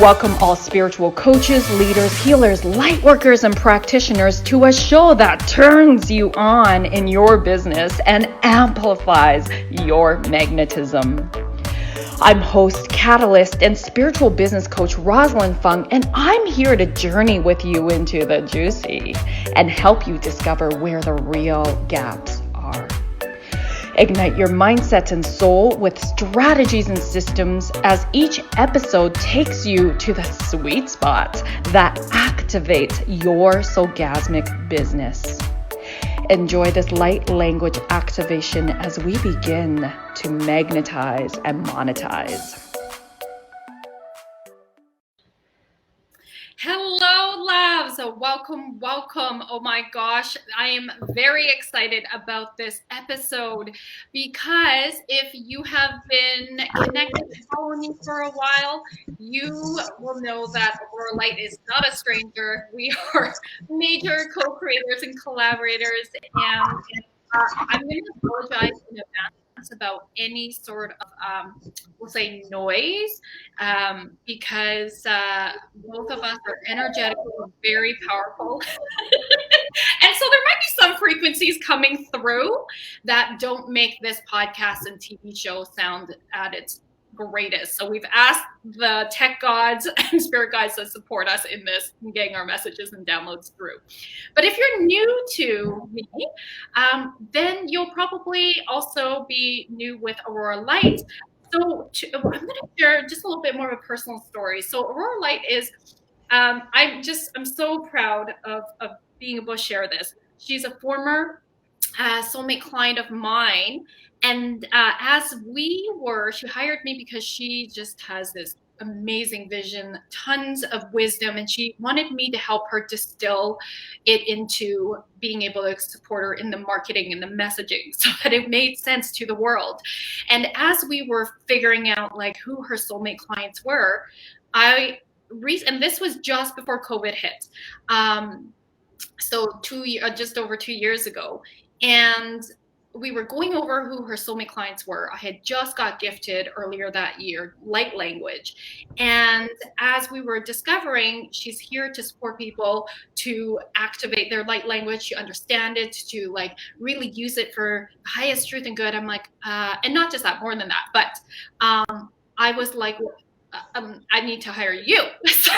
Welcome all spiritual coaches, leaders, healers, light workers, and practitioners to a show that turns you on in your business and amplifies your magnetism. I'm host, catalyst, and spiritual business coach Rosalind Fung, and I'm here to journey with you into the juicy and help you discover where the real gaps are. Ignite your mindset and soul with strategies and systems as each episode takes you to the sweet spot that activates your soulgasmic business. Enjoy this light language activation as we begin to magnetize and monetize. Hello, loves. Welcome. Oh my gosh, I am very excited about this episode because if you have been connected to following me for a while, you will know that Aurora Light is not a stranger. We are major co-creators and collaborators, and I'm going to apologize in advance about any sort of we'll say noise because both of us are energetically very powerful and so there might be some frequencies coming through that don't make this podcast and TV show sound at its greatest. So we've asked the tech gods and spirit guides to support us in this and getting our messages and downloads through. But if you're new to me, then you'll probably also be new with Aurora Light. So I'm going to share just a little bit more of a personal story. So Aurora Light is, I'm so proud of being able to share this. She's a former soulmate client of mine. And she hired me because she just has this amazing vision, tons of wisdom, and she wanted me to help her distill it into being able to support her in the marketing and the messaging so that it made sense to the world. And as we were figuring out like who her soulmate clients were, and this was just before COVID hit. So just over 2 years ago. And we were going over who her soulmate clients were. I had just got gifted earlier that year, light language. And as we were discovering, she's here to support people to activate their light language, to understand it, to like really use it for the highest truth and good. I'm like, and not just that, more than that, but I was like, I need to hire you. So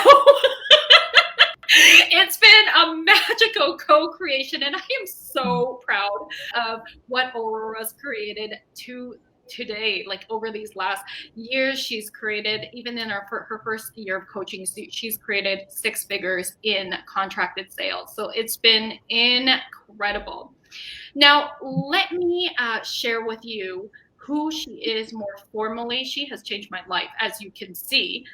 it's been a magical co-creation, and I am so proud of what Aurora's created today. Like over these last years, she's created, even in her first year of coaching, she's created 6 figures in contracted sales. So it's been incredible. Now, let me share with you who she is more formally. She has changed my life, as you can see.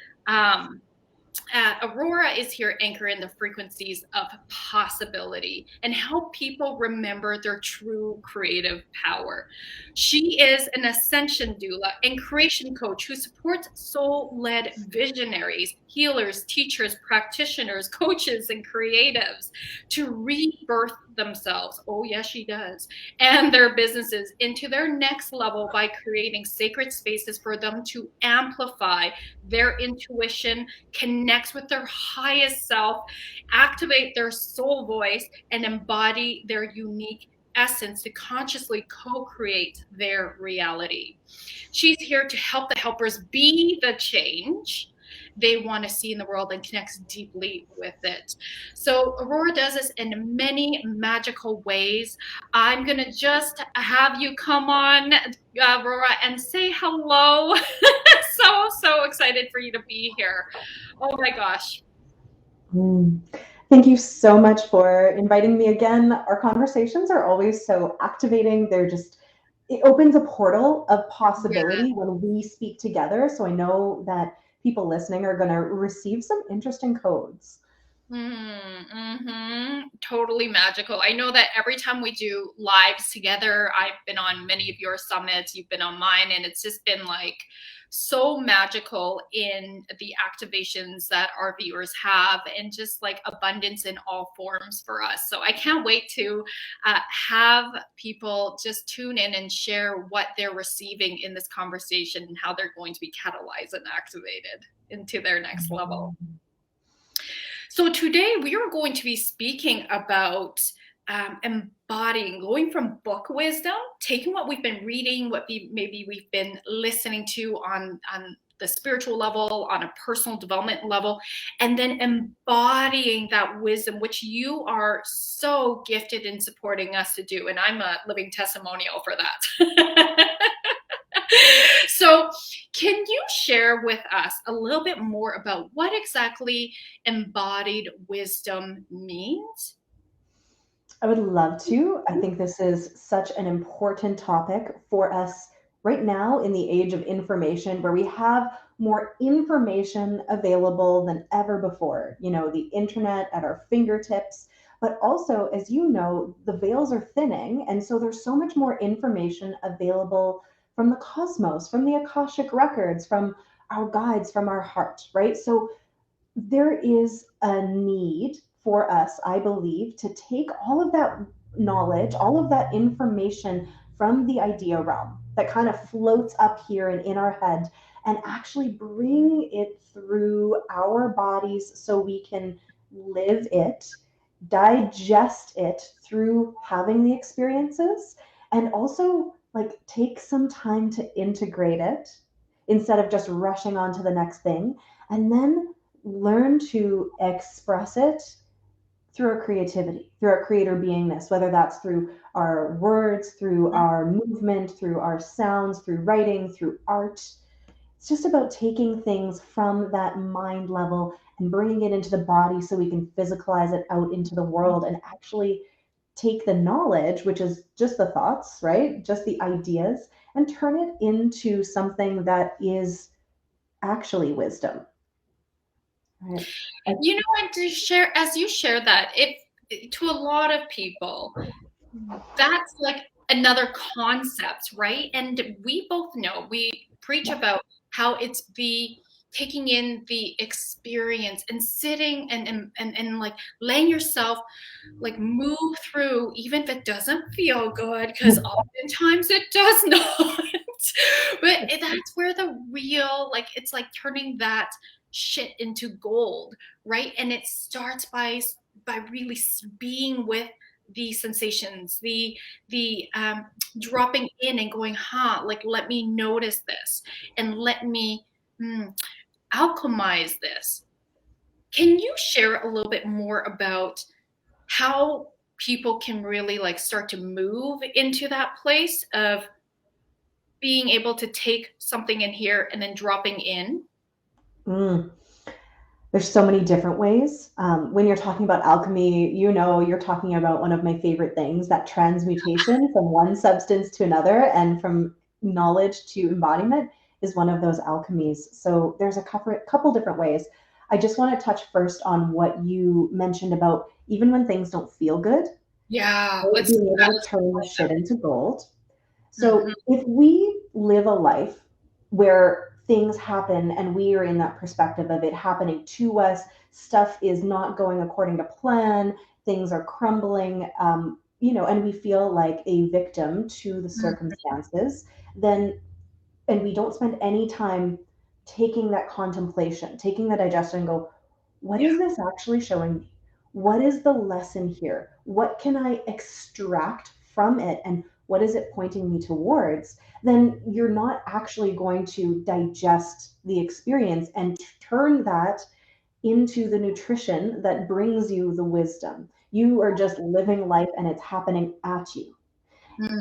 Aurora is here anchoring the frequencies of possibility and help people remember their true creative power. She is an ascension doula and creation coach who supports soul-led visionaries, healers, teachers, practitioners, coaches, and creatives to rebirth themselves. Oh, yes, she does. And their businesses into their next level by creating sacred spaces for them to amplify their intuition, connect with their highest self, activate their soul voice, and embody their unique essence to consciously co-create their reality. She's here to help the helpers be the change they want to see in the world and connects deeply with it. So Aurora does this in many magical ways. I'm going to just have you come on, Aurora, and say hello. So excited for you to be here. Oh my gosh. Thank you so much for inviting me again. Our conversations are always so activating. It opens a portal of possibility when we speak together. So I know that people listening are going to receive some interesting codes. Totally magical. I know that every time we do lives together, I've been on many of your summits, you've been on mine, and it's just been like so magical in the activations that our viewers have, and just like abundance in all forms for us. So I can't wait to have people just tune in and share what they're receiving in this conversation and how they're going to be catalyzed and activated into their next level. So today we are going to be speaking about embodying, going from book wisdom, taking what we've been reading, what maybe we've been listening to on the spiritual level, on a personal development level, and then embodying that wisdom, which you are so gifted in supporting us to do. And I'm a living testimonial for that. So can you share with us a little bit more about what exactly embodied wisdom means? I would love to. I think this is such an important topic for us right now in the age of information, where we have more information available than ever before. You know, the internet at our fingertips, but also, as you know, the veils are thinning. And so there's so much more information available from the cosmos, from the Akashic records, from our guides, from our heart, right? So there is a need for us, I believe, to take all of that knowledge, all of that information from the idea realm that kind of floats up here and in our head, and actually bring it through our bodies so we can live it, digest it through having the experiences, and also like take some time to integrate it instead of just rushing on to the next thing, and then learn to express it through our creativity, through our creator beingness, whether that's through our words, through our movement, through our sounds, through writing, through art. It's just about taking things from that mind level and bringing it into the body so we can physicalize it out into the world and actually take the knowledge, which is just the thoughts, right? Just the ideas, and turn it into something that is actually wisdom. Right. You know, and to share, as you share that, it to a lot of people, that's like another concept, right? And we both know, we preach about how it's the taking in the experience and sitting and like letting yourself like move through, even if it doesn't feel good, because oftentimes it does not. But that's where the real, like, it's like turning that shit into gold, right? And it starts by really being with the sensations, the dropping in and going, like, let me notice this and let me alchemize this. Can you share a little bit more about how people can really like start to move into that place of being able to take something in here and then dropping in? There's so many different ways. When you're talking about alchemy, you know, you're talking about one of my favorite things, that transmutation from one substance to another and from knowledge to embodiment is one of those alchemies. So there's a couple different ways. I just want to touch first on what you mentioned about even when things don't feel good. Yeah, right? Being able to turn the shit into gold. So if we live a life where things happen and we are in that perspective of it happening to us, stuff is not going according to plan, things are crumbling, and we feel like a victim to the circumstances, then, and we don't spend any time taking that contemplation, taking that digestion and go, what is this actually showing me? What is the lesson here? What can I extract from it? And what is it pointing me towards? Then you're not actually going to digest the experience and turn that into the nutrition that brings you the wisdom. You are just living life and it's happening at you.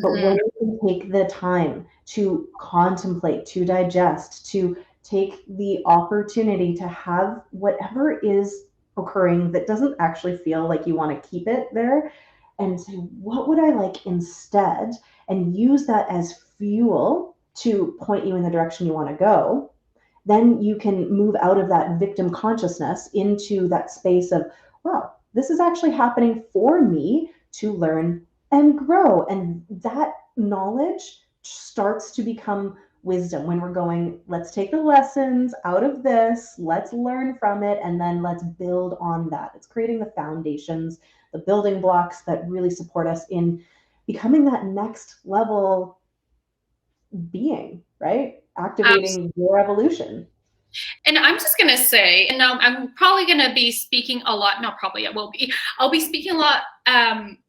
But when you can take the time to contemplate, to digest, to take the opportunity to have whatever is occurring that doesn't actually feel like you want to keep it there, and say, what would I like instead? And use that as fuel to point you in the direction you want to go. Then you can move out of that victim consciousness into that space of, wow, this is actually happening for me to learn and grow. And that knowledge starts to become wisdom when we're going, let's take the lessons out of this, let's learn from it, and then let's build on that. It's creating the foundations, the building blocks that really support us in becoming that next level being, right? Activating your evolution. And I'm just going to say, and now I'm probably going to be speaking a lot, not probably, I will be, I'll be speaking a lot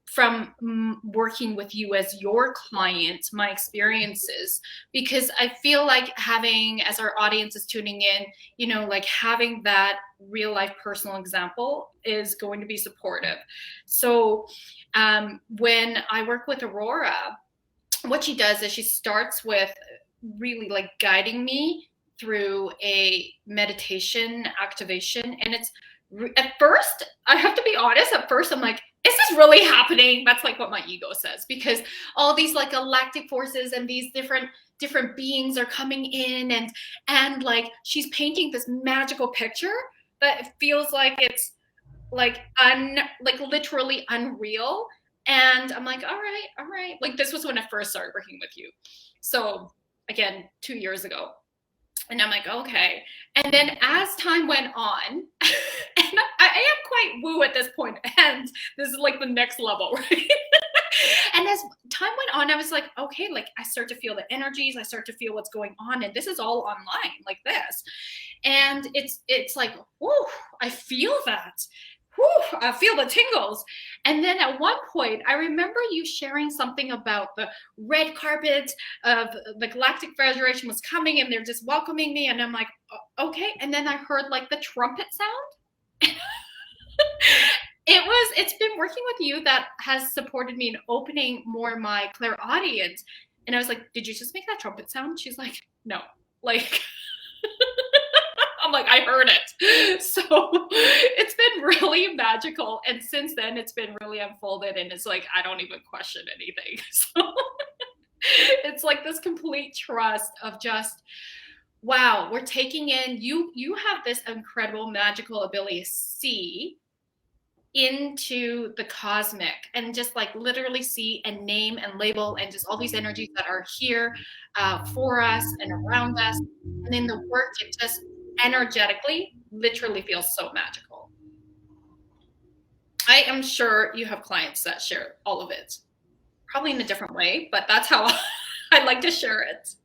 from working with you as your client, my experiences, because I feel like having, as our audience is tuning in, you know, like having that real life personal example is going to be supportive. So when I work with Aurora, what she does is she starts with really like guiding me through a meditation activation. And it's at first, I have to be honest, at first I'm like, is this really happening? That's like what my ego says, because all these like galactic forces and these different beings are coming in, and like she's painting this magical picture that feels like it's like like literally unreal. And I'm like, all right. Like this was when I first started working with you. So again, 2 years ago. And I'm like, okay. And then as time went on, and I am quite woo at this point, and this is like the next level, right? And as time went on, I was like, okay, like I start to feel the energies, I start to feel what's going on, and this is all online like this. And it's like, whoo, I feel that. Whew, I feel the tingles. And then at one point, I remember you sharing something about the red carpet of the Galactic Federation was coming and they're just welcoming me. And I'm like, okay. And then I heard like the trumpet sound. It's been working with you that has supported me in opening more my clairaudience. And I was like, did you just make that trumpet sound? She's like, no, like... I'm like, I heard it. So it's been really magical. And since then, it's been really unfolded. And it's like, I don't even question anything. So it's like this complete trust of just, wow, we're taking in, you have this incredible magical ability to see into the cosmic and just like literally see and name and label and just all these energies that are here for us and around us. And in the work, it just energetically literally feels so magical. I am sure you have clients that share all of it, probably in a different way, but that's how I like to share it.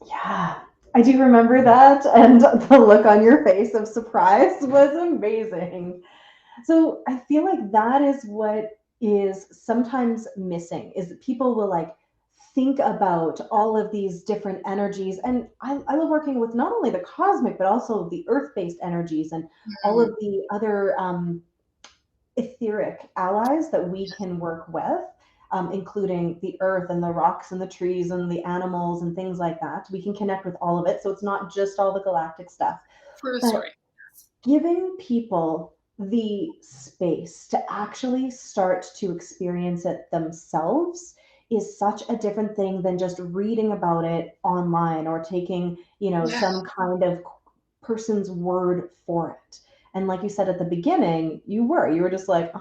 Yeah, I do remember that, and the look on your face of surprise was amazing. So I feel like that is what is sometimes missing, is that people will like think about all of these different energies. And I love working with not only the cosmic, but also the earth-based energies and all of the other etheric allies that we can work with, including the earth and the rocks and the trees and the animals and things like that. We can connect with all of it. So it's not just all the galactic stuff. True But story. giving people the space to actually start to experience it themselves is such a different thing than just reading about it online or taking, some kind of person's word for it. And like you said at the beginning, you were just like,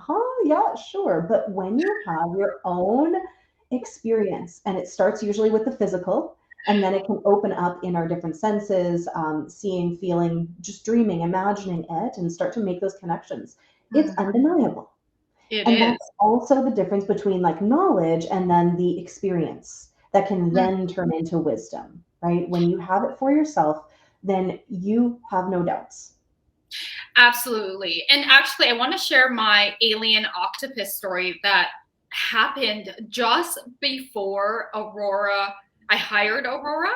yeah, sure. But when you have your own experience, and it starts usually with the physical, and then it can open up in our different senses, seeing, feeling, just dreaming, imagining it, and start to make those connections. It's undeniable. It And is. that's also the difference between like knowledge and then the experience that can then turn into wisdom, right? When you have it for yourself, then you have no doubts. Absolutely. And actually, I want to share my alien octopus story that happened just before Aurora. I hired Aurora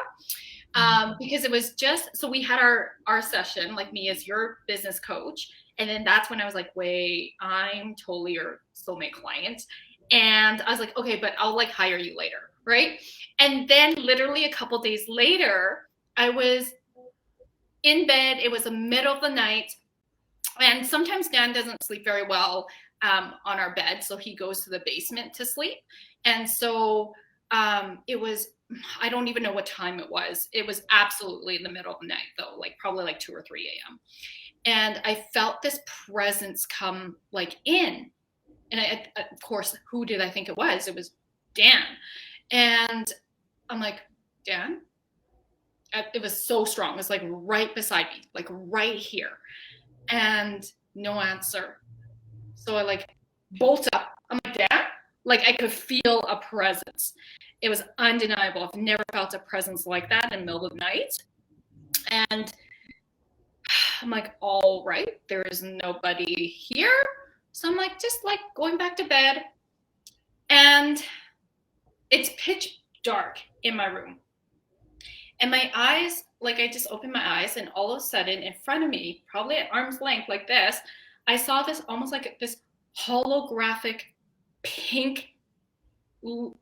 because it was just, so we had our session, like me as your business coach. And then that's when I was like, wait, I'm totally your soulmate client. And I was like, okay, but I'll like hire you later, right? And then literally a couple days later, I was in bed. It was the middle of the night. And sometimes Dan doesn't sleep very well on our bed. So he goes to the basement to sleep. And so it was, I don't even know what time it was. It was absolutely in the middle of the night though, like probably like 2 or 3 a.m. and I felt this presence come like in. And I, of course, who did I think it was? It was Dan. And I'm like, Dan? It was so strong. It was like right beside me, like right here. And no answer. So I like bolt up. I'm like, Dan? Like I could feel a presence. It was undeniable. I've never felt a presence like that in the middle of the night. And I'm like, all right, there is nobody here. So I'm like, just like going back to bed. And it's pitch dark in my room. And my eyes, like I just opened my eyes, and all of a sudden in front of me, probably at arm's length like this, I saw this almost like this holographic pink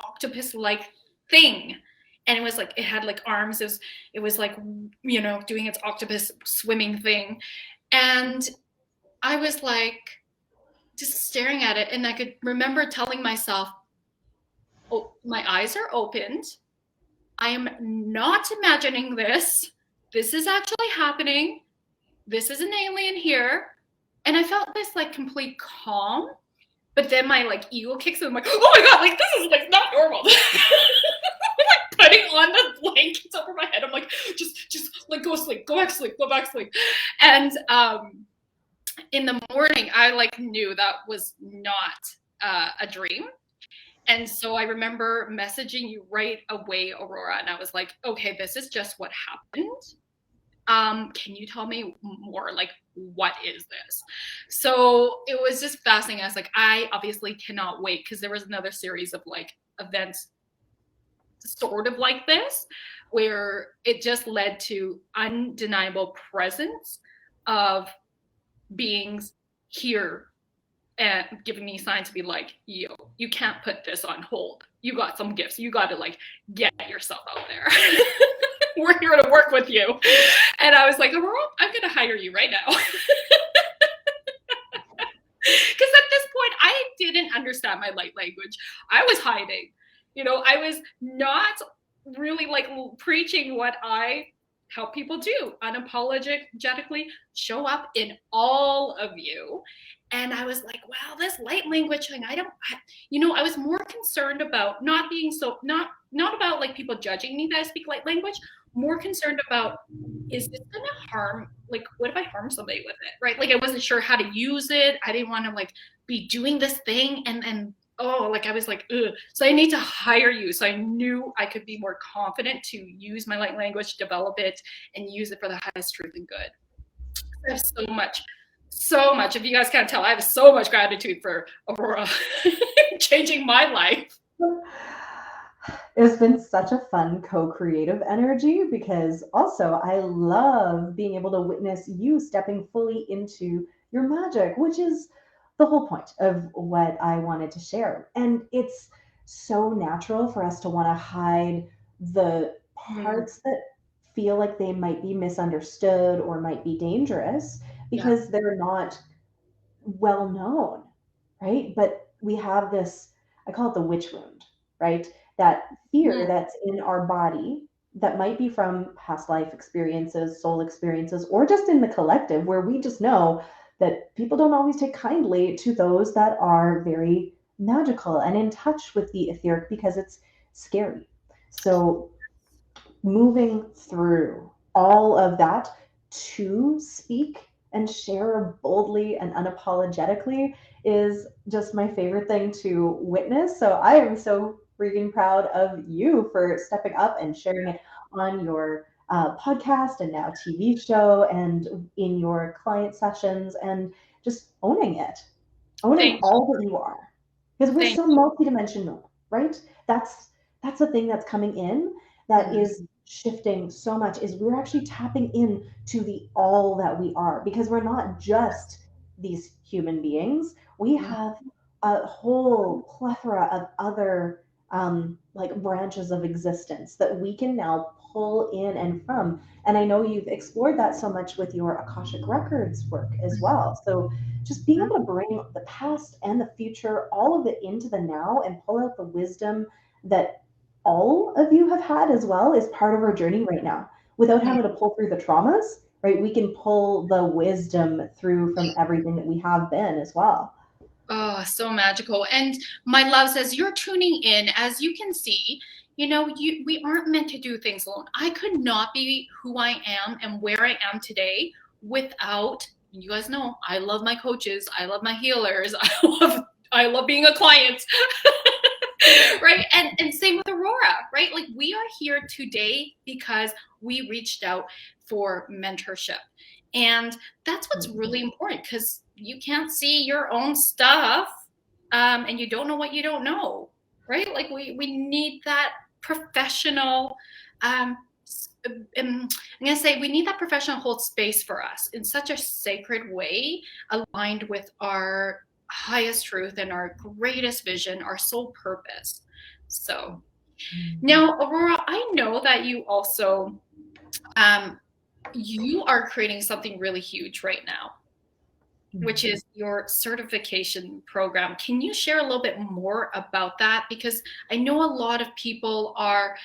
octopus-like thing. And it was like, it had like arms. It was like, you know, doing its octopus swimming thing. And I was like, just staring at it. And I could remember telling myself, oh, my eyes are opened. I am not imagining this. This is actually happening. This is an alien here. And I felt this like complete calm. But then my like ego kicks in. I'm like, oh my God, like this is like not normal. Like putting on the blankets over my head. I'm like, just like go sleep, go back to sleep, go back to sleep. And in the morning, I like knew that was not a dream. And so I remember messaging you right away, Aurora, and I was like, okay, this is just what happened. Can you tell me more? Like, what is this? So it was just fascinating. I was like, I obviously cannot wait, because there was another series of like events sort of like this, where it just led to undeniable presence of beings here and giving me signs to be like, yo, you can't put this on hold. You got some gifts. You got to like get yourself out there. We're here to work with you. And I was like, Aurora, I'm going to hire you right now. Because at this point, I didn't understand my light language. I was hiding. You know, I was not really like preaching what I help people do, unapologetically show up in all of you. And I was like, wow, this light language thing, I was more concerned about not being so, not about like people judging me that I speak light language, more concerned about, is this going to harm, like, what if I harm somebody with it, right? Like, I wasn't sure how to use it. I didn't want to like be doing this thing. And oh, like I was like, ugh. So I need to hire you. So I knew I could be more confident to use my light language, develop it, and use it for the highest truth and good. I have so much. If you guys can't tell, I have so much gratitude for Aurora changing my life. It's been such a fun co-creative energy, because also I love being able to witness you stepping fully into your magic, which is the whole point of what I wanted to share. And it's so natural for us to want to hide the parts that feel like they might be misunderstood or might be dangerous, because they're not well known, right? But we have this, I call it the witch wound, right? That fear that's in our body that might be from past life experiences, soul experiences, or just in the collective, where we just know that people don't always take kindly to those that are very magical and in touch with the etheric, because it's scary. So moving through all of that to speak and share boldly and unapologetically is just my favorite thing to witness. So I am so freaking proud of you for stepping up and sharing it on your podcast and now TV show and in your client sessions, and just owning it, owning all that you are, because we're so multidimensional, right? That's the thing that's coming in that is shifting so much, is we're actually tapping in to the all that we are, because we're not just these human beings. We have a whole plethora of other like branches of existence that we can now pull in and from. And I know you've explored that so much with your Akashic Records work as well. So just being able to bring the past and the future, all of it into the now, and pull out the wisdom that all of you have had as well, is part of our journey right now, without having to pull through the traumas right? We can pull the wisdom through from everything that we have been as well. Oh, so magical. And my love says, you're tuning in. As you can see, we aren't meant to do things alone. I could not be who I am and where I am today without, you guys know, I love my coaches. I love my healers. I love being a client. Right. And same with Aurora, right? Like, we are here today because we reached out for mentorship. And that's what's really important, because you can't see your own stuff, and you don't know what you don't know, right? Like, we need that professional, I'm going to say, we need that professional hold space for us in such a sacred way, aligned with our highest truth and our greatest vision, our soul purpose. So now, Aurora, I know that you also, you are creating something really huge right now, which is your certification program. Can you share a little bit more about that? Because I know a lot of people are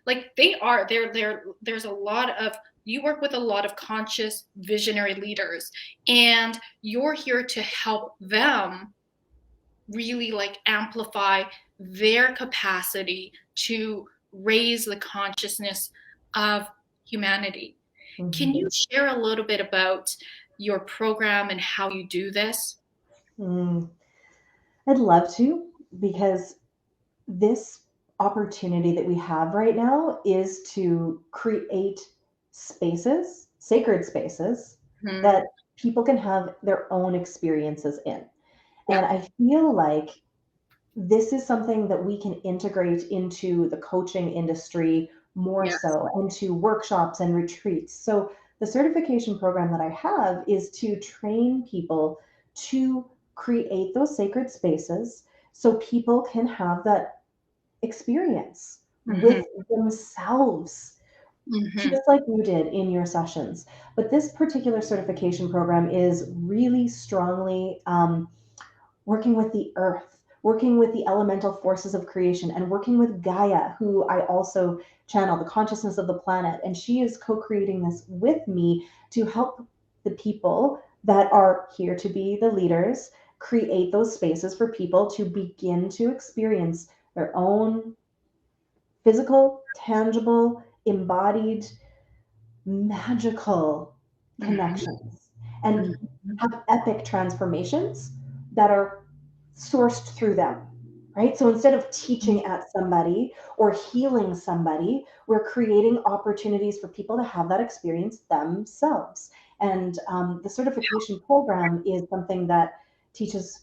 like, there's a lot of, you work with a lot of conscious visionary leaders, and you're here to help them really like amplify their capacity to raise the consciousness of humanity. Mm-hmm. Can you share a little bit about your program and how you do this? I'd love to, because this opportunity that we have right now is to create spaces, sacred spaces, that people can have their own experiences in. And I feel like this is something that we can integrate into the coaching industry more so, into workshops and retreats. So the certification program that I have is to train people to create those sacred spaces so people can have that experience with themselves, just like you did in your sessions. But this particular certification program is really strongly working with the earth, working with the elemental forces of creation, and working with Gaia, who I also channel, the consciousness of the planet. And she is co-creating this with me to help the people that are here to be the leaders create those spaces for people to begin to experience their own physical, tangible, embodied, magical connections, and have epic transformations that are sourced through them, right? So instead of teaching at somebody or healing somebody, we're creating opportunities for people to have that experience themselves. And the certification program is something that teaches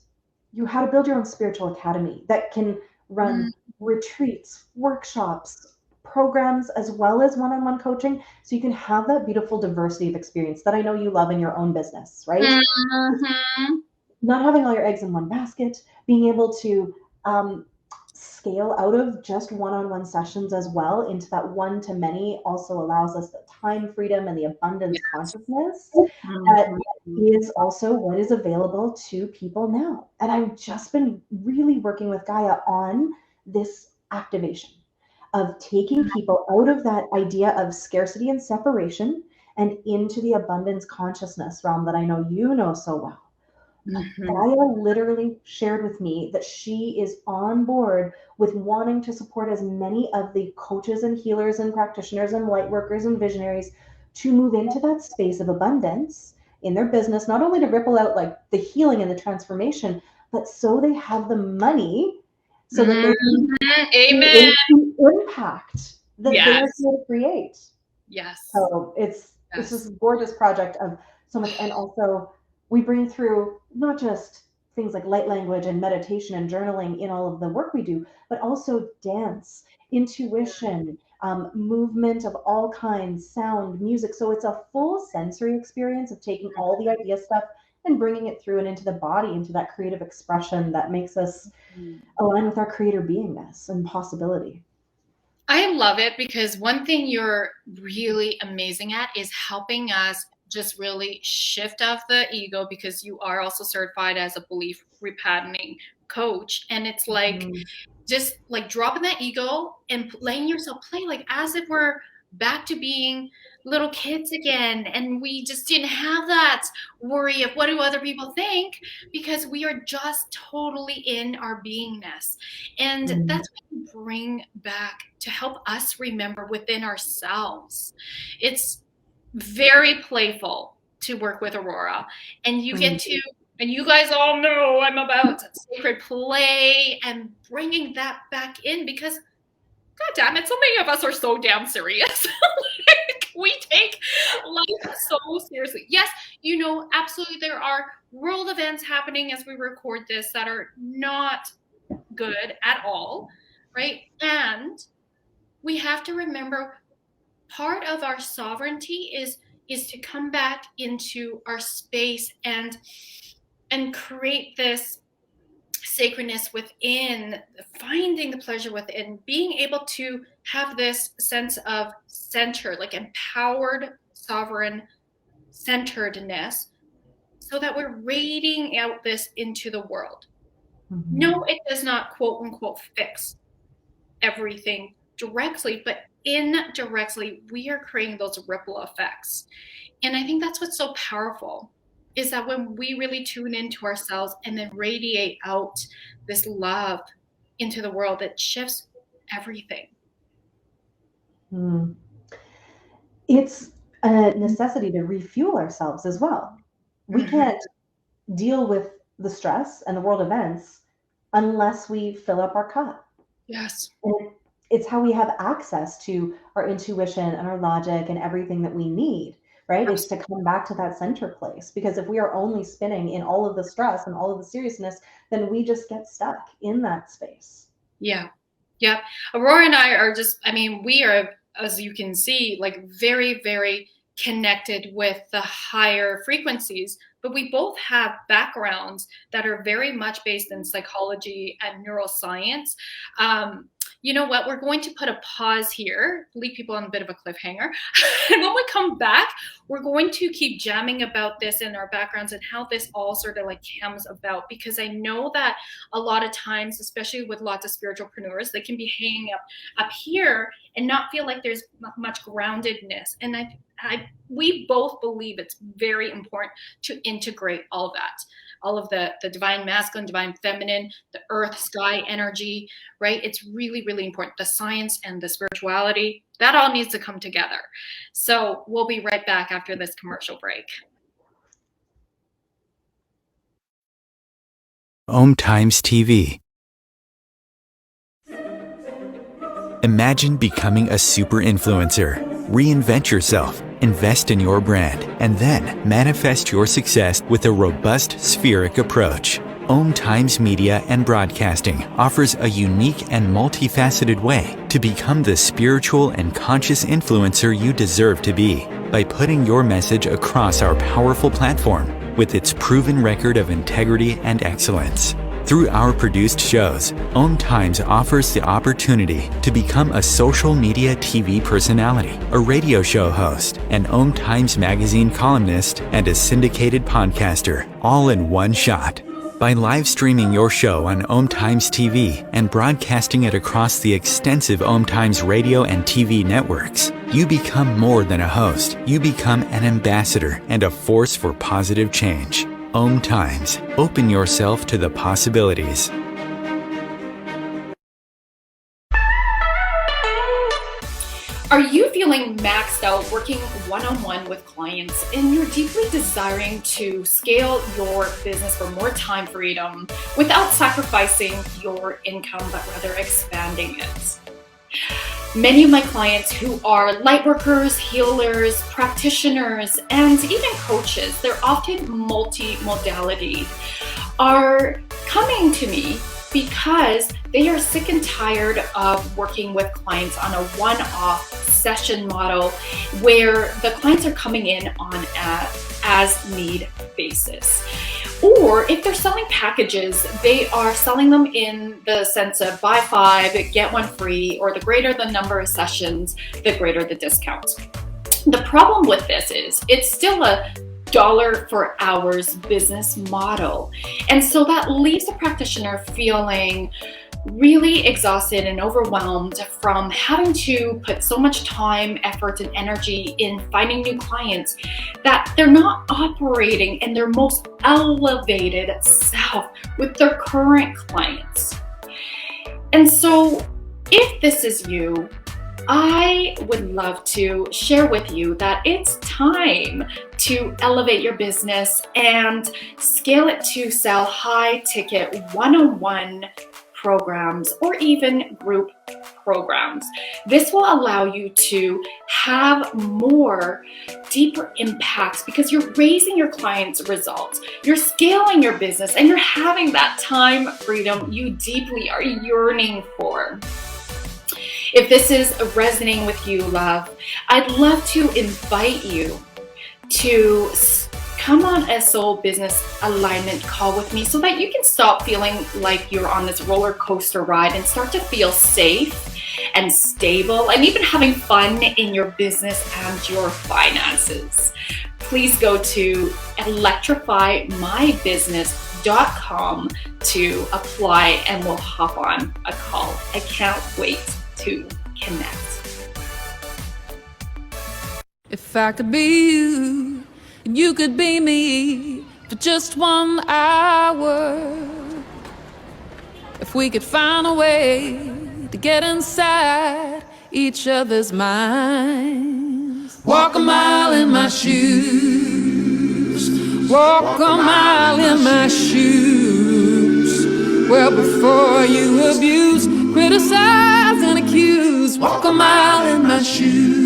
you how to build your own spiritual academy that can run retreats, workshops, programs, as well as one-on-one coaching, so you can have that beautiful diversity of experience that I know you love in your own business, right? Not having all your eggs in one basket, being able to scale out of just one-on-one sessions as well into that one-to-many also allows us the time freedom and the abundance consciousness that is also what is available to people now. And I've just been really working with Gaia on this activation of taking people out of that idea of scarcity and separation and into the abundance consciousness realm that I know you know so well. Gaia literally shared with me that she is on board with wanting to support as many of the coaches and healers and practitioners and light workers and visionaries to move into that space of abundance in their business, not only to ripple out like the healing and the transformation, but so they have the money so that they can create the impact that they're here to create. So it's this gorgeous project of so much. And also we bring through not just things like light language and meditation and journaling in all of the work we do, but also dance, intuition, movement of all kinds, sound, music. So it's a full sensory experience of taking all the idea stuff and bringing it through and into the body, into that creative expression that makes us align with our creator beingness and possibility. I love it, because one thing you're really amazing at is helping us just really shift off the ego, because you are also certified as a belief repatterning coach. And it's like, just like dropping that ego and letting yourself play like as if we're back to being little kids again, and we just didn't have that worry of what do other people think, because we are just totally in our beingness. And that's what we bring back to help us remember within ourselves. It's very playful to work with Aurora, and you get to, and you guys all know I'm about sacred play and bringing that back in, because God damn it, so many of us are so damn serious. Like, we take life so seriously. Yes, you know, absolutely there are world events happening as we record this that are not good at all, right? And we have to remember part of our sovereignty is to come back into our space and create this sacredness within, finding the pleasure within, being able to have this sense of center, like empowered, sovereign centeredness, so that we're radiating out this into the world. No, it does not quote unquote fix everything directly, but indirectly we are creating those ripple effects. And I think that's what's so powerful, is that when we really tune into ourselves and then radiate out this love into the world, it shifts everything. It's a necessity to refuel ourselves as well. We can't deal with the stress and the world events unless we fill up our cup. Yes. And it's how we have access to our intuition and our logic and everything that we need, right? It's to come back to that center place, because if we are only spinning in all of the stress and all of the seriousness, then we just get stuck in that space. Yeah. Yeah. Aurora and I are just, I mean, we are, as you can see, like very, very connected with the higher frequencies, but we both have backgrounds that are very much based in psychology and neuroscience. You know what? We're going to put a pause here, leave people on a bit of a cliffhanger. And when we come back, we're going to keep jamming about this in our backgrounds and how this all sort of like comes about. Because I know that a lot of times, especially with lots of spiritualpreneurs, they can be hanging up here and not feel like there's much groundedness. And we both believe it's very important to integrate all of that. All of the divine masculine, divine feminine, the earth, sky energy, right? It's really, really important. The science and the spirituality, that all needs to come together. So we'll be right back after this commercial break. Om Times TV. Imagine becoming a super influencer. Reinvent yourself, invest in your brand, and then manifest your success with a robust spheric approach. Om Times Media and Broadcasting offers a unique and multifaceted way to become the spiritual and conscious influencer you deserve to be by putting your message across our powerful platform with its proven record of integrity and excellence. Through our produced shows, Om Times offers the opportunity to become a social media TV personality, a radio show host, an Om Times magazine columnist, and a syndicated podcaster, all in one shot. By live streaming your show on Om Times TV and broadcasting it across the extensive Om Times radio and TV networks, you become more than a host. You become an ambassador and a force for positive change. Om Times. Open yourself to the possibilities. Are you feeling maxed out working one-on-one with clients, and you're deeply desiring to scale your business for more time freedom without sacrificing your income, but rather expanding it? Many of my clients who are light workers, healers, practitioners, and even coaches, they're often multi-modality, are coming to me because they are sick and tired of working with clients on a one-off session model where the clients are coming in on an as-need basis. Or if they're selling packages, they are selling them in the sense of buy 5, get 1 free, or the greater the number of sessions, the greater the discount. The problem with this is it's still a dollar for hours business model. And so that leaves the practitioner feeling really exhausted and overwhelmed from having to put so much time, effort, and energy in finding new clients that they're not operating in their most elevated self with their current clients. And so if this is you, I would love to share with you that it's time to elevate your business and scale it to sell high ticket one-on-one programs or even group programs. This will allow you to have more deeper impacts because you're raising your clients' results, you're scaling your business, and you're having that time freedom you deeply are yearning for. If this is resonating with you, love, I'd love to invite you to come on a soul business alignment call with me so that you can stop feeling like you're on this roller coaster ride and start to feel safe and stable and even having fun in your business and your finances. Please go to electrifymybusiness.com to apply and we'll hop on a call. I can't wait to connect. If I could be you, and you could be me for just 1 hour. If we could find a way to get inside each other's minds. Walk a mile in my shoes. Walk a mile in my shoes. Well, before you abuse, criticize and accuse. Walk a mile in my shoes.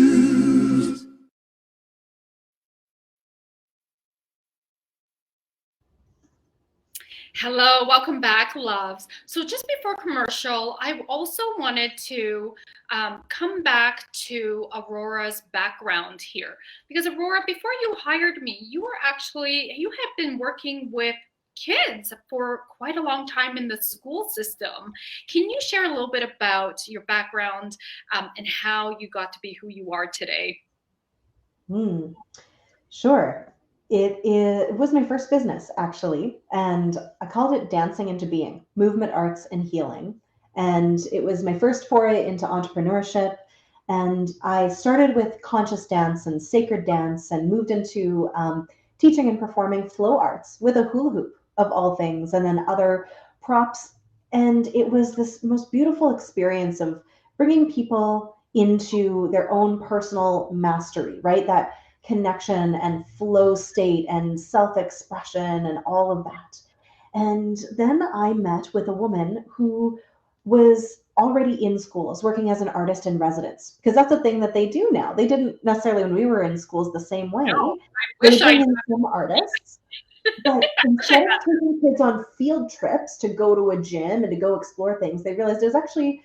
Hello, welcome back, loves. So just before commercial, I also wanted to come back to Aurora's background here. Because Aurora, before you hired me, you have been working with kids for quite a long time in the school system. Can you share a little bit about your background and how you got to be who you are today? Sure. It was my first business, actually, and I called it Dancing into Being, Movement, Arts, and Healing. And it was my first foray into entrepreneurship. And I started with conscious dance and sacred dance and moved into teaching and performing flow arts with a hula hoop, of all things, and then other props. And it was this most beautiful experience of bringing people into their own personal mastery, right? That connection and flow state and self-expression and all of that. And then I met with a woman who was already in schools working as an artist in residence, because that's a thing that they do now. They didn't necessarily when we were in schools the same way. No, They bring in some artists, but instead of taking kids on field trips to go to a gym and to go explore things, they realized it was actually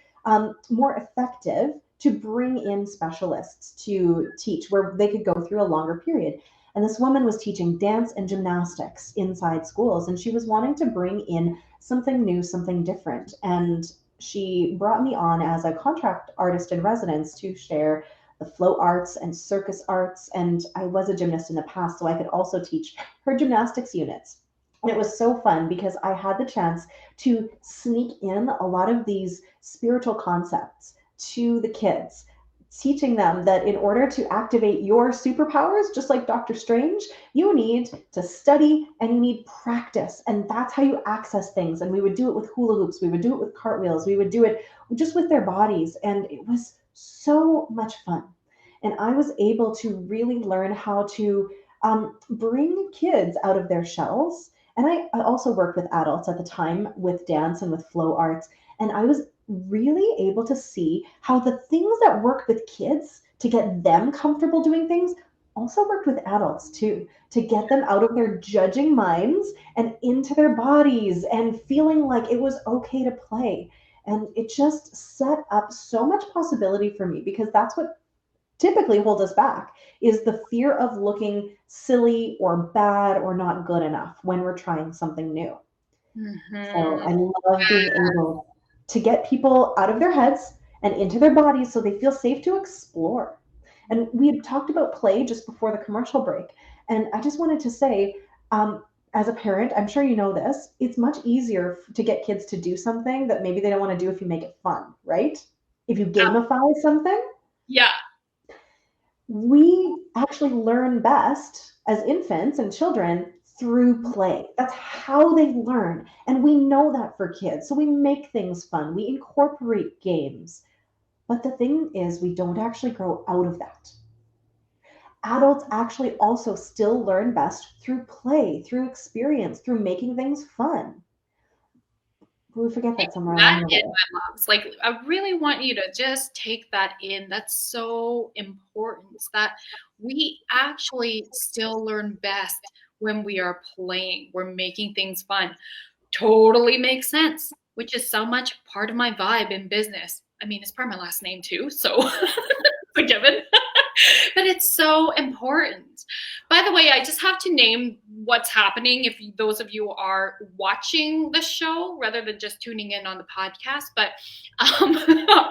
more effective to bring in specialists to teach where they could go through a longer period. And this woman was teaching dance and gymnastics inside schools, and she was wanting to bring in something new, something different. And she brought me on as a contract artist in residence to share the flow arts and circus arts. And I was a gymnast in the past, so I could also teach her gymnastics units. And it was so fun because I had the chance to sneak in a lot of these spiritual concepts to the kids, teaching them that in order to activate your superpowers, just like Dr. Strange, you need to study and you need practice. And that's how you access things. And we would do it with hula hoops. We would do it with cartwheels. We would do it just with their bodies. And it was so much fun. And I was able to really learn how to bring kids out of their shells. And I also worked with adults at the time with dance and with flow arts. And I was really able to see how the things that work with kids to get them comfortable doing things also worked with adults too, to get them out of their judging minds and into their bodies and feeling like it was okay to play. And it just set up so much possibility for me, because that's what typically holds us back, is the fear of looking silly or bad or not good enough when we're trying something new. So I love being able to get people out of their heads and into their bodies so they feel safe to explore. And we had talked about play just before the commercial break. And I just wanted to say, as a parent, I'm sure you know this, it's much easier to get kids to do something that maybe they don't want to do if you make it fun, right? If you gamify something, Yeah. we actually learn best as infants and children through play. That's how they learn. And we know that for kids. So we make things fun, we incorporate games. But the thing is, we don't actually grow out of that. Adults actually also still learn best through play, through experience, through making things fun. We forget that somewhere That along the in, way. my loves. Like, I really want you to just take that in. That's so important, that we actually still learn best when we are playing. We're making things fun. Totally makes sense, which is so much part of my vibe in business. I mean, it's part of my last name too, so it's a given. But it's so important. By the way, I just have to name what's happening if those of you are watching the show rather than just tuning in on the podcast. But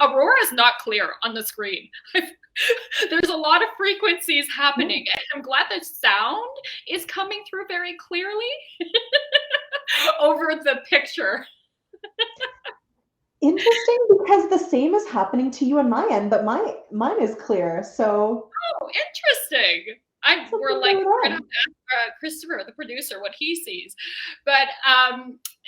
Aurora is not clear on the screen. There's a lot of frequencies happening. And I'm glad the sound is coming through very clearly over the picture. Interesting, because the same is happening to you on my end, but mine is clear. So Oh, interesting. We're like, we're gonna have to ask Christopher, the producer, what he sees. But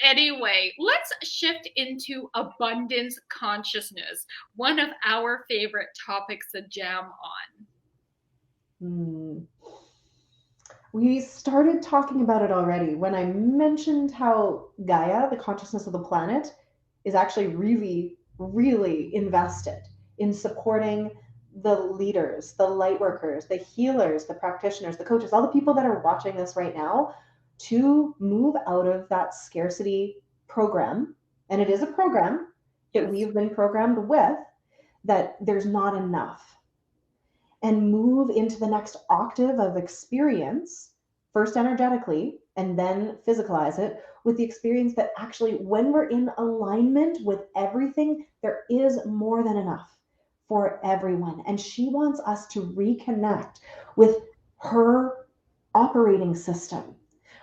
anyway, let's shift into abundance consciousness, one of our favorite topics to jam on. We started talking about it already when I mentioned how Gaia, the consciousness of the planet, is actually really, really invested in supporting the leaders, the light workers, the healers, the practitioners, the coaches, all the people that are watching this right now to move out of that scarcity program. And it is a program that we've been programmed with, that there's not enough, and move into the next octave of experience, first energetically and then physicalize it with the experience that actually, when we're in alignment with everything, there is more than enough for everyone. And she wants us to reconnect with her operating system,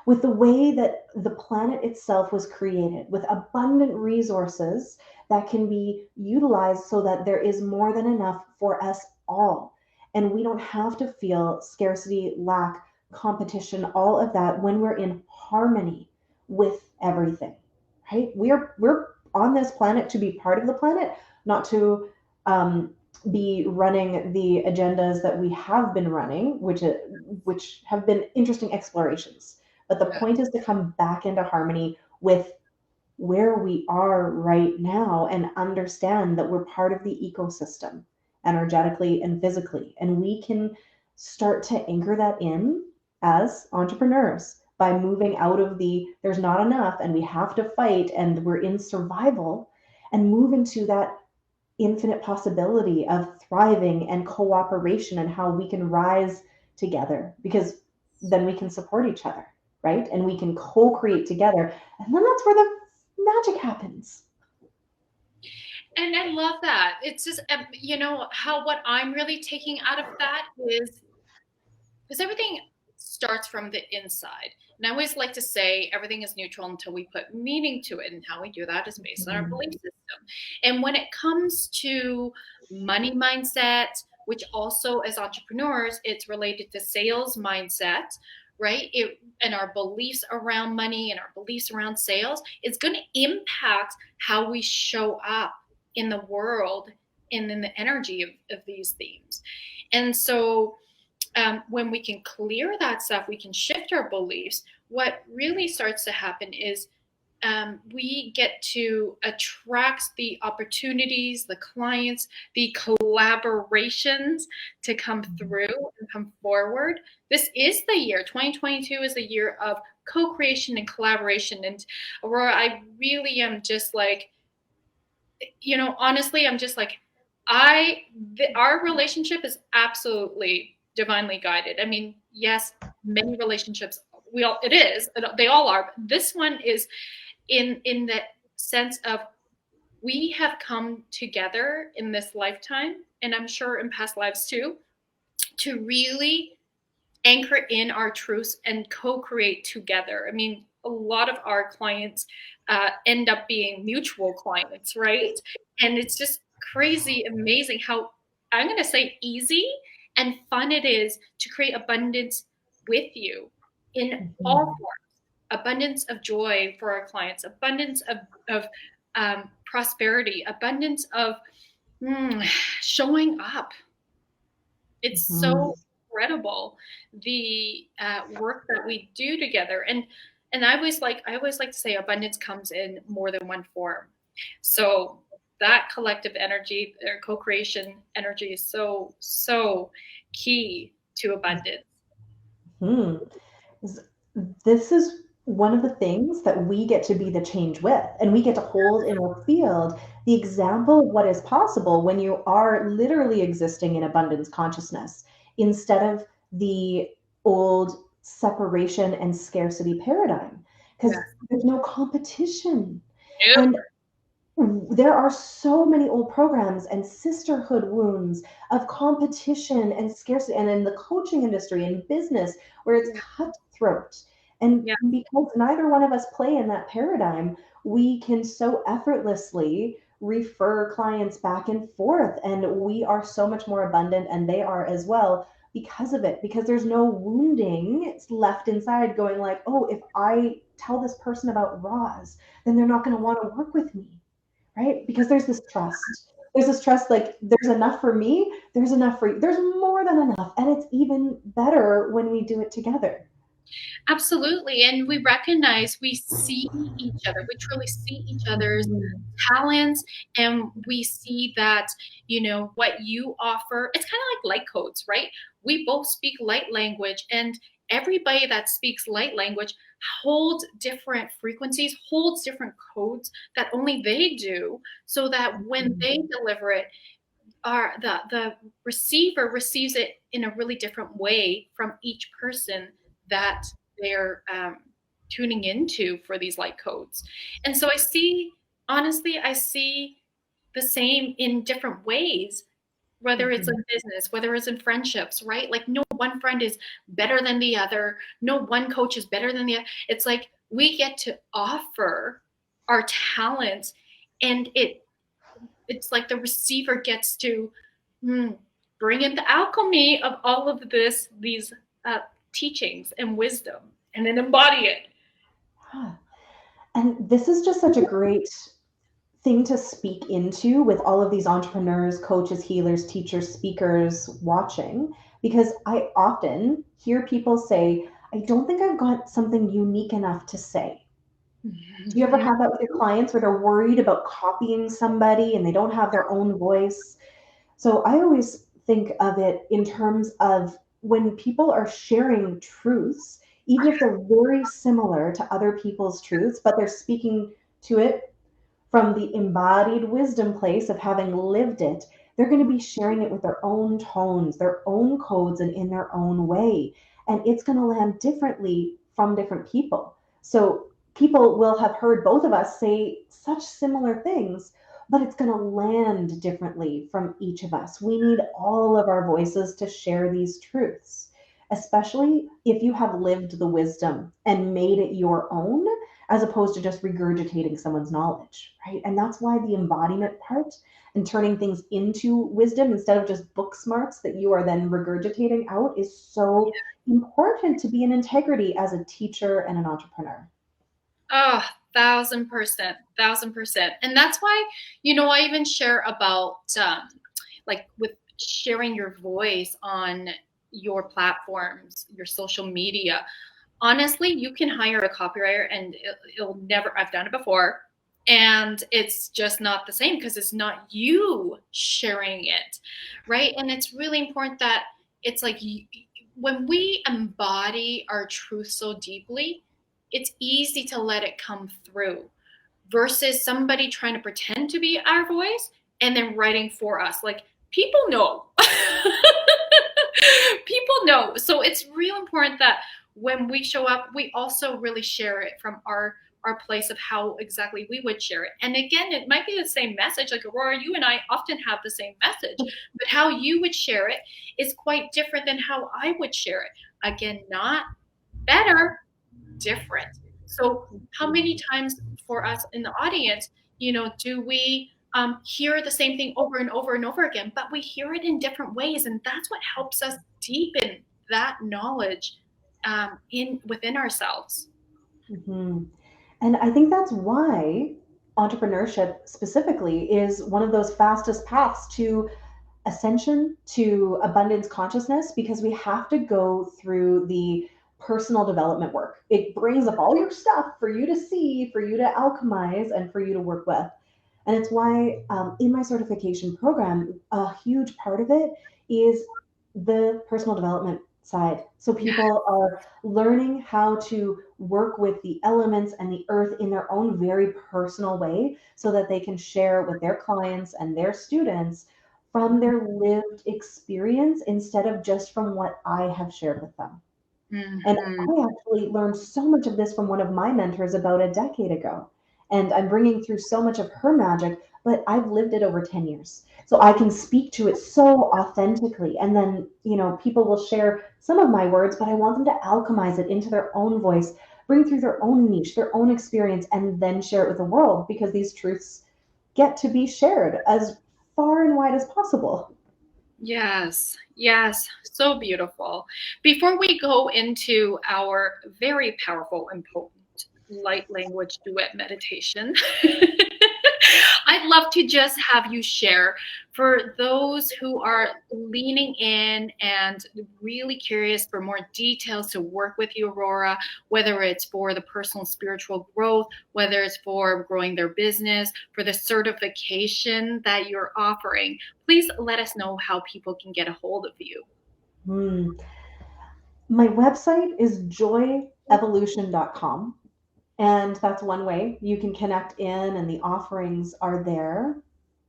with the way that the planet itself was created, with abundant resources that can be utilized so that there is more than enough for us all. And we don't have to feel scarcity, lack, competition, all of that, when we're in harmony with everything, right? We're on this planet to be part of the planet, not to be running the agendas that we have been running, which have been interesting explorations. But the point is to come back into harmony with where we are right now and understand that we're part of the ecosystem, energetically and physically. And we can start to anchor that in as entrepreneurs by moving out of the there's not enough and we have to fight and we're in survival, and move into that infinite possibility of thriving and cooperation, and how we can rise together, because then we can support each other, right? And we can co-create together. And then that's where the magic happens. And I love that. It's just, you know, how what I'm really taking out of that is, because everything starts from the inside. And I always like to say everything is neutral until we put meaning to it. And how we do that is based on our belief system. And when it comes to money mindset, which also as entrepreneurs, it's related to sales mindset, right? And our beliefs around money and our beliefs around sales, it's going to impact how we show up in the world and in the energy of these themes. And so when we can clear that stuff, we can shift our beliefs. What really starts to happen is we get to attract the opportunities, the clients, the collaborations to come through and come forward. This is the year, 2022 is the year of co-creation and collaboration. And Aurora, I really am just like, you know, honestly, I'm just like, our relationship is absolutely divinely guided. I mean, yes, many relationships, they all are. But this one is in the sense of we have come together in this lifetime, and I'm sure in past lives too, to really anchor in our truths and co-create together. I mean, a lot of our clients end up being mutual clients, right? And it's just crazy, amazing how, I'm going to say, easy and fun it is to create abundance with you in all forms. Abundance of joy for our clients, abundance of prosperity, abundance of showing up. It's so incredible, the work that we do together. And I always like to say abundance comes in more than one form. So that collective energy, their co-creation energy, is so key to abundance. This is one of the things that we get to be the change with, and we get to hold in our field the example of what is possible when you are literally existing in abundance consciousness instead of the old separation and scarcity paradigm, because there's no competition. And there are so many old programs and sisterhood wounds of competition and scarcity, and in the coaching industry and business where it's cutthroat. And because neither one of us play in that paradigm, we can so effortlessly refer clients back and forth, and we are so much more abundant, and they are as well, because of it, because there's no wounding left inside going like, oh, if I tell this person about Roz, then they're not going to want to work with me. Right? Because there's this trust. There's this trust, like, there's enough for me, there's enough for you, there's more than enough. And it's even better when we do it together. Absolutely. And we recognize, we see each other. We truly see each other's talents. And we see that, what you offer, it's kind of like light codes, right? We both speak light language, and everybody that speaks light language holds different frequencies, holds different codes that only they do, so that when they deliver it, the receiver receives it in a really different way from each person that they're tuning into for these light codes. And so I see the same in different ways, whether it's in business, whether it's in friendships, right? Like, no one friend is better than the other. No one coach is better than the other. It's like we get to offer our talents, and it's like the receiver gets to bring in the alchemy of all of these teachings and wisdom, and then embody it. And this is just such a great thing to speak into with all of these entrepreneurs, coaches, healers, teachers, speakers watching, because I often hear people say, I don't think I've got something unique enough to say. Do you ever have that with your clients where they're worried about copying somebody and they don't have their own voice? So I always think of it in terms of when people are sharing truths, even if they're very similar to other people's truths, but they're speaking to it from the embodied wisdom place of having lived it, they're going to be sharing it with their own tones, their own codes, and in their own way. And it's going to land differently from different people. So people will have heard both of us say such similar things, but it's going to land differently from each of us. We need all of our voices to share these truths, especially if you have lived the wisdom and made it your own, as opposed to just regurgitating someone's knowledge, right? And that's why the embodiment part and turning things into wisdom instead of just book smarts that you are then regurgitating out is so important to be in integrity as a teacher and an entrepreneur. Oh, 1,000%, 1,000%. And that's why, I even share about like with sharing your voice on your platforms, your social media. Honestly, you can hire a copywriter and it'll never, I've done it before, and it's just not the same because it's not you sharing it, right? And it's really important that it's like when we embody our truth so deeply, it's easy to let it come through versus somebody trying to pretend to be our voice and then writing for us. Like, people know. People know. So it's real important that when we show up, we also really share it from our our place of how exactly we would share it. And again, it might be the same message. Like Aurora, you and I often have the same message, but how you would share it is quite different than how I would share it. Again, not better, different. So how many times for us in the audience, do we hear the same thing over and over and over again, but we hear it in different ways. And that's what helps us deepen that knowledge within ourselves. Mm-hmm. And I think that's why entrepreneurship specifically is one of those fastest paths to ascension, to abundance consciousness, because we have to go through the personal development work. It brings up all your stuff for you to see, for you to alchemize, and for you to work with. And it's why in my certification program, a huge part of it is the personal development side. So people are learning how to work with the elements and the earth in their own very personal way so that they can share with their clients and their students from their lived experience instead of just from what I have shared with them. Mm-hmm. And I actually learned so much of this from one of my mentors about a decade ago. And I'm bringing through so much of her magic, but I've lived it over 10 years. So I can speak to it so authentically. And then, people will share some of my words, but I want them to alchemize it into their own voice, bring through their own niche, their own experience, and then share it with the world, because these truths get to be shared as far and wide as possible. Yes, so beautiful. Before we go into our very powerful and potent light language duet meditation, I'd love to just have you share for those who are leaning in and really curious for more details to work with you, Aurora, whether it's for the personal spiritual growth, whether it's for growing their business, for the certification that you're offering. Please let us know how people can get a hold of you. My website is joyevolution.com. And that's one way you can connect in, and the offerings are there.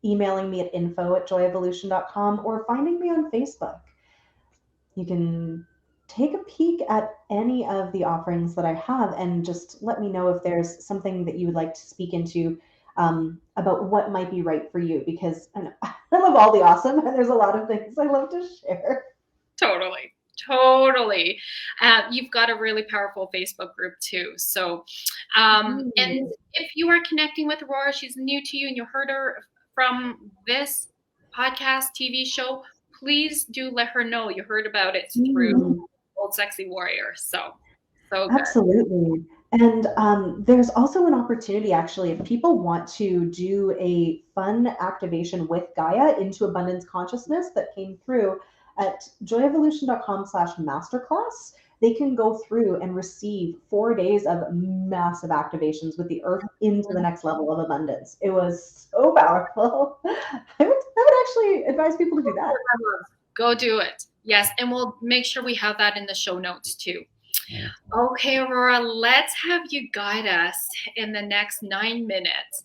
Emailing me at info@joyevolution.com or finding me on Facebook. You can take a peek at any of the offerings that I have and just let me know if there's something that you would like to speak into about what might be right for you, because I love all the awesome, and there's a lot of things I love to share. Totally. You've got a really powerful Facebook group too. So, and if you are connecting with Aurora, she's new to you and you heard her from this podcast, TV show, please do let her know you heard about it through Old Sexy Warrior. So good. Absolutely. And there's also an opportunity, actually, if people want to do a fun activation with Gaia into abundance consciousness that came through at joyevolution.com/masterclass, they can go through and receive 4 days of massive activations with the earth into the next level of abundance. It was so powerful. I would actually advise people to do that. Go do it. Yes. And we'll make sure we have that in the show notes too. Okay, Aurora, let's have you guide us in the next 9 minutes.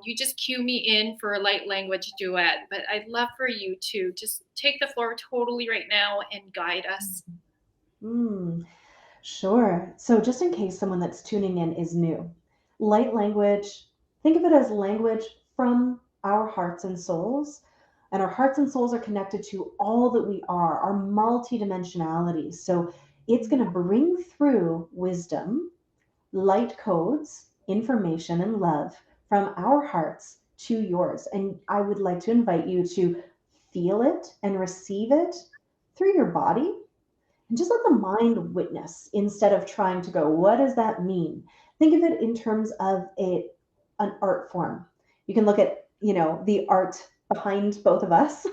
You just cue me in for a light language duet, but I'd love for you to just take the floor totally right now and guide us. Sure. So just in case someone that's tuning in is new, light language, think of it as language from our hearts and souls. And our hearts and souls are connected to all that we are, our multidimensionality. So it's going to bring through wisdom, light codes, information, and love from our hearts to yours. And I would like to invite you to feel it and receive it through your body, and just let the mind witness instead of trying to go, what does that mean? Think of it in terms of an art form. You can look at, the art behind both of us.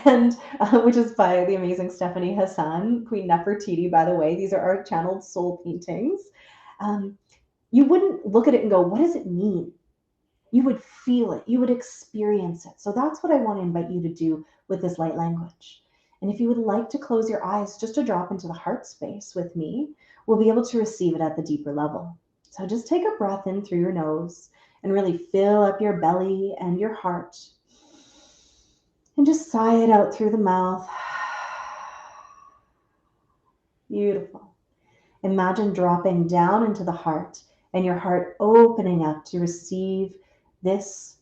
And which is by the amazing Stephanie Hassan, Queen Nefertiti, by the way. These are our channeled soul paintings. You wouldn't look at it and go, what does it mean? You would feel it. You would experience it. So that's what I want to invite you to do with this light language. And if you would like to close your eyes just to drop into the heart space with me, we'll be able to receive it at the deeper level. So just take a breath in through your nose and really fill up your belly and your heart. And just sigh it out through the mouth. Beautiful. Imagine dropping down into the heart and your heart opening up to receive this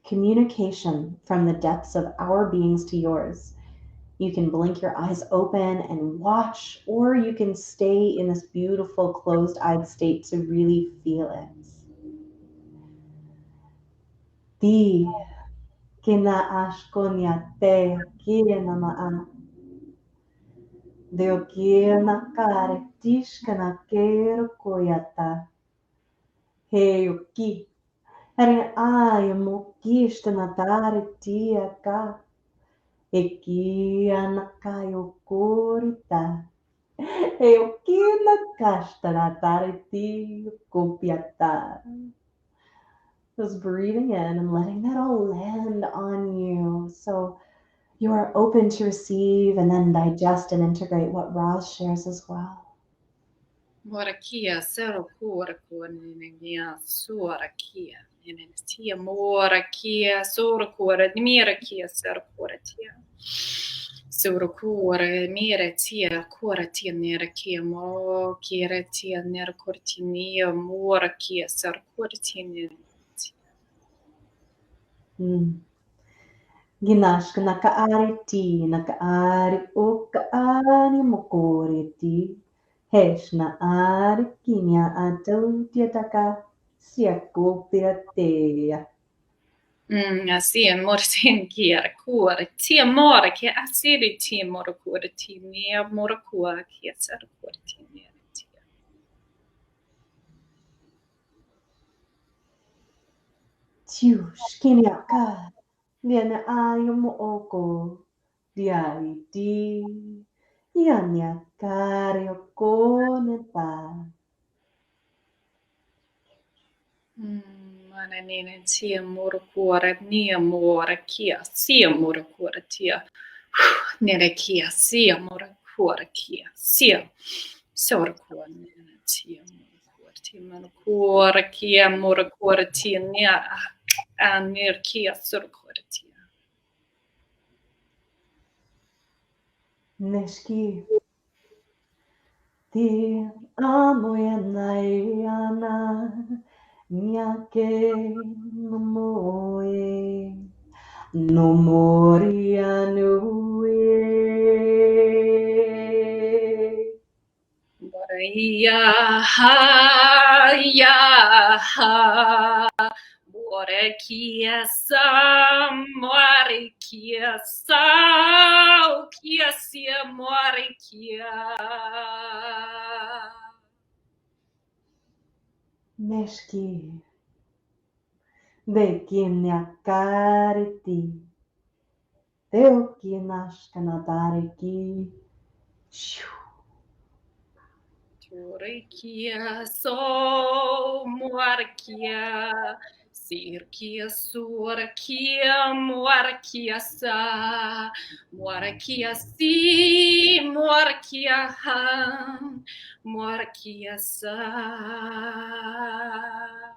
communication from the depths of our beings to yours. You can blink your eyes open and watch, or you can stay in this beautiful closed-eyed state to really feel it. Ti kina ashkonya te kina maa. Deo kina kare tishkana kero koyata. Heyoki. Harin ayamo kishtana tare tia ka. Eki anakayo korita. Heyoki nakashtana tare ti kopiata. Just breathing in and letting that all land on you. So you are open to receive and then digest and integrate what Roz shares as well. Morakia, Sarakurako, Nina, Surakia, Tia, Morakia, Surakura, Mirakia, Sarakoratia. Surakura, Miratia, Koratia, Nerakia, Mo, Kiratia, Nerakortinia, Morakia, Sarakortinia. Ginashk nakaari ti, nakaari o kaari mokore ti. Hesh na ari kinya atautia taka siako piratea. Assim, mortin kia kua, tia mora kia asiri tia mora kua, tia nia mora kua kia sara kua tia nia tia. Tiu shkinya ka, liana ayo mo oko, diari di, ianya kari oko neta. Mana nina tia mora kua, nia mora kia, sia mora kua tia. Nina kia, sia mora kua kia, sia. Sora kua nina tia mora kua tia mana kua kia mora kua tia nia. Nir kia sora kua tia. Neshki, ti amo yana, nyake no moe, no moria nue. Moria ha ya ha. Morekia sa, morekia sa, kia sia morekia. Meshki, de kinya kariti, teo kinashkana dariki, shoo. Morekia so, morekia. Sirkia surakia, morakia sa, morakia si, morakia ham, morakia sa,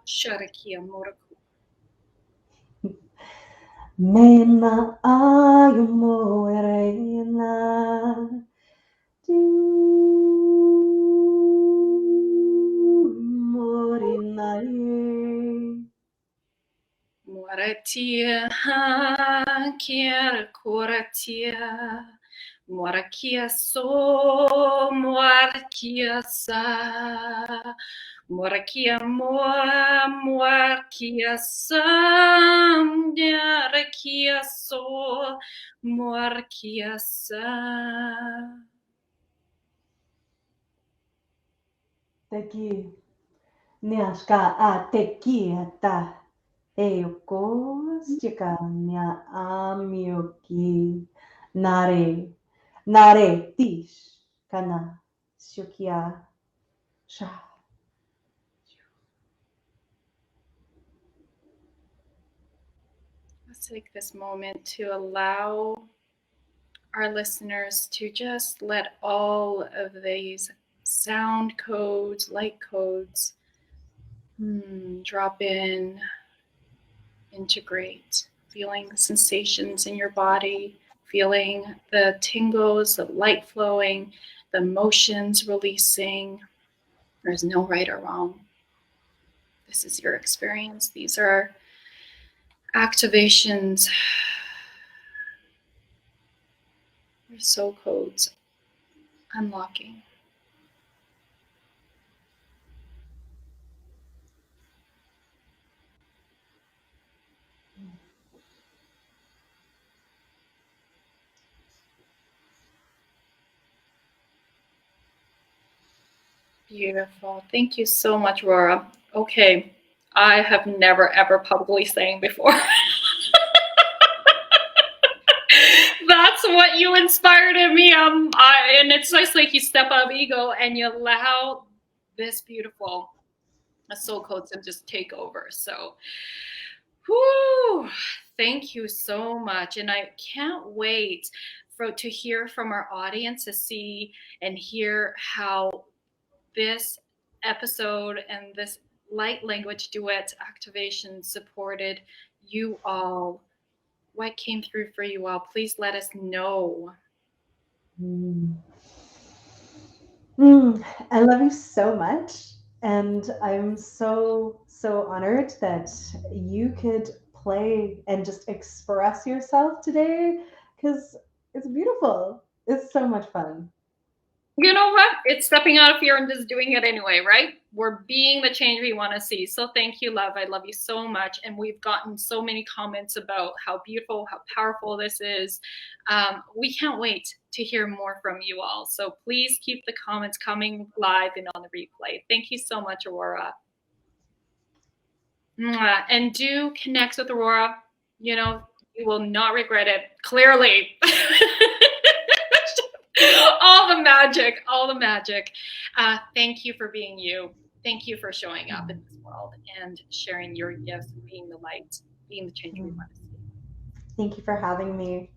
sharakia moraku. Mena ayumo erena, morinaye. Moratia, kiera koratia, morakia so, morakia sa, morakia moa, morakia sa, morakia so, morakia sa. Teki, niashka a teki ata. Eoko stikanya amioki nare tish kana shukia sha. Let's take this moment to allow our listeners to just let all of these sound codes, light codes, drop in, integrate, feeling sensations in your body, feeling the tingles, the light flowing, the emotions releasing. There's no right or wrong. This is your experience. These are activations. Your soul codes unlocking. Beautiful. Thank you so much, Aurora. Okay. I have never, ever publicly sang before. That's what you inspired in me. And it's just like you step out of ego and you allow this beautiful soul codes to just take over. So, whoo, thank you so much. And I can't wait to hear from our audience, to see and hear how this episode and this light language duet activation supported you all. What came through for you all? Please let us know. I love you so much. And I'm so honored that you could play and just express yourself today, because it's beautiful. It's so much fun. You know what? It's stepping out of fear and just doing it anyway, right? We're being the change we want to see. So thank you, love. I love you so much. And we've gotten so many comments about how beautiful, how powerful this is. We can't wait to hear more from you all. So please keep the comments coming live and on the replay. Thank you so much, Aurora. And do connect with Aurora. You know, you will not regret it. Clearly. all the magic. Thank you for being you. Thank you for showing up in this world and sharing your gifts, being the light, being the change we want to see. Thank you for having me.